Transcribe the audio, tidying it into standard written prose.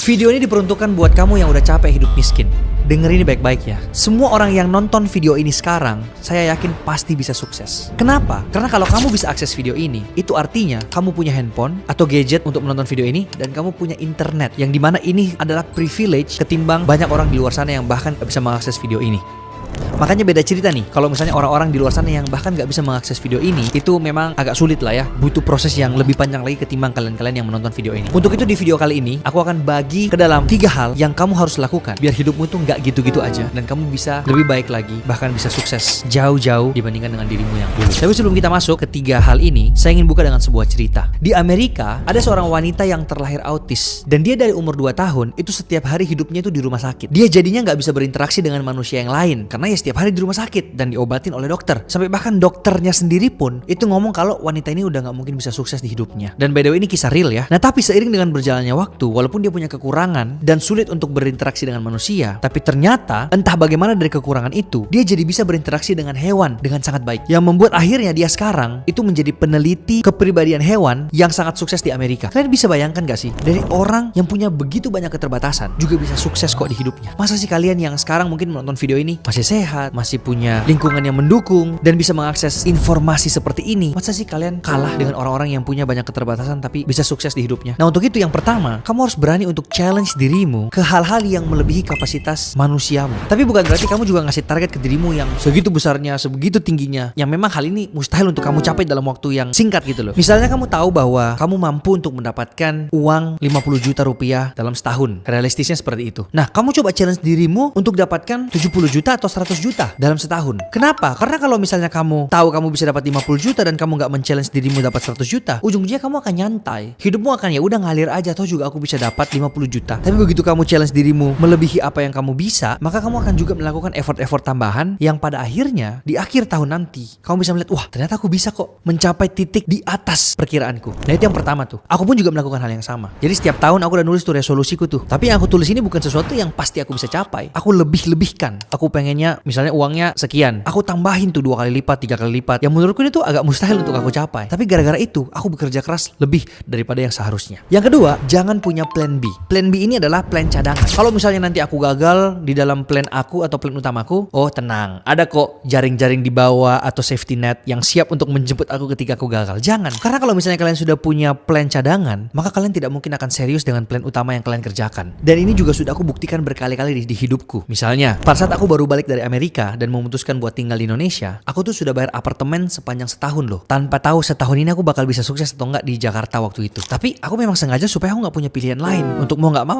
Video ini diperuntukkan buat kamu yang udah capek hidup miskin. Dengerin ini baik-baik ya. Semua orang yang nonton video ini sekarang, saya yakin pasti bisa sukses. Kenapa? Karena kalau kamu bisa akses video ini, itu artinya kamu punya handphone atau gadget untuk menonton video ini, dan kamu punya internet, yang dimana ini adalah privilege ketimbang banyak orang di luar sana yang bahkan gak bisa mengakses video ini. Makanya beda cerita nih, kalau misalnya orang-orang di luar sana yang bahkan gak bisa mengakses video ini, itu memang agak sulit lah ya, butuh proses yang lebih panjang lagi ketimbang kalian-kalian yang menonton video ini. Untuk itu di video kali ini, aku akan bagi ke dalam 3 hal yang kamu harus lakukan biar hidupmu tuh gak gitu-gitu aja, dan kamu bisa lebih baik lagi, bahkan bisa sukses jauh-jauh dibandingkan dengan dirimu yang dulu. Tapi sebelum kita masuk ke 3 hal ini, saya ingin buka dengan sebuah cerita. Di Amerika, ada seorang wanita yang terlahir autis, dan dia dari umur 2 tahun, itu setiap hari hidupnya itu di rumah sakit. Dia jadinya gak bisa berinteraksi dengan manusia yang lain, karena ya setiap hari di rumah sakit dan diobatin oleh dokter. Sampai bahkan dokternya sendiri pun itu ngomong kalau wanita ini udah gak mungkin bisa sukses di hidupnya. Dan by the way ini kisah real ya. Nah tapi seiring dengan berjalannya waktu, walaupun dia punya kekurangan dan sulit untuk berinteraksi dengan manusia, tapi ternyata entah bagaimana dari kekurangan itu, dia jadi bisa berinteraksi dengan hewan dengan sangat baik. Yang membuat akhirnya dia sekarang itu menjadi peneliti kepribadian hewan yang sangat sukses di Amerika. Kalian bisa bayangkan gak sih? Dari orang yang punya begitu banyak keterbatasan juga bisa sukses kok di hidupnya. Masa sih kalian yang sekarang mungkin menonton video ini masih sehat, masih punya lingkungan yang mendukung dan bisa mengakses informasi seperti ini, masa sih kalian kalah dengan orang-orang yang punya banyak keterbatasan tapi bisa sukses di hidupnya? Nah untuk itu yang pertama, kamu harus berani untuk challenge dirimu ke hal-hal yang melebihi kapasitas manusiamu. Tapi bukan berarti kamu juga ngasih target ke dirimu yang segitu besarnya, sebegitu tingginya, yang memang hal ini mustahil untuk kamu capai dalam waktu yang singkat gitu loh. Misalnya kamu tahu bahwa kamu mampu untuk mendapatkan uang 50 juta rupiah dalam setahun. Realistisnya seperti itu. Nah kamu coba challenge dirimu untuk dapatkan 70 juta atau 100 juta dalam setahun. Kenapa? Karena kalau misalnya kamu tahu kamu bisa dapat 50 juta dan kamu gak men-challenge dirimu dapat 100 juta, ujung-ujungnya kamu akan nyantai. Hidupmu akan ya udah ngalir aja, toh juga aku bisa dapat 50 juta. Tapi begitu kamu challenge dirimu melebihi apa yang kamu bisa, maka kamu akan juga melakukan effort-effort tambahan yang pada akhirnya di akhir tahun nanti kamu bisa melihat, wah ternyata aku bisa kok mencapai titik di atas perkiraanku. Nah itu yang pertama tuh. Aku pun juga melakukan hal yang sama. Jadi setiap tahun aku udah nulis tuh resolusiku tuh. Tapi yang aku tulis ini bukan sesuatu yang pasti aku bisa capai. Aku lebih-lebihkan. Aku pengennya misalnya uangnya sekian, aku tambahin tuh 2 kali lipat, 3 kali lipat. Yang menurutku itu agak mustahil untuk aku capai. Tapi gara-gara itu aku bekerja keras lebih daripada yang seharusnya. Yang kedua, jangan punya plan B. Plan B ini adalah plan cadangan. Kalau misalnya nanti aku gagal di dalam plan aku atau plan utamaku, oh tenang, ada kok jaring-jaring di bawah atau safety net yang siap untuk menjemput aku ketika aku gagal. Jangan. Karena kalau misalnya kalian sudah punya plan cadangan, maka kalian tidak mungkin akan serius dengan plan utama yang kalian kerjakan. Dan ini juga sudah aku buktikan berkali-kali di hidupku. Misalnya, pada saat aku baru balik dari Amerika dan memutuskan buat tinggal di Indonesia, aku tuh sudah bayar apartemen sepanjang setahun loh, tanpa tahu setahun ini aku bakal bisa sukses atau enggak di Jakarta waktu itu. Tapi aku memang sengaja supaya aku nggak punya pilihan lain. Untuk mau nggak mau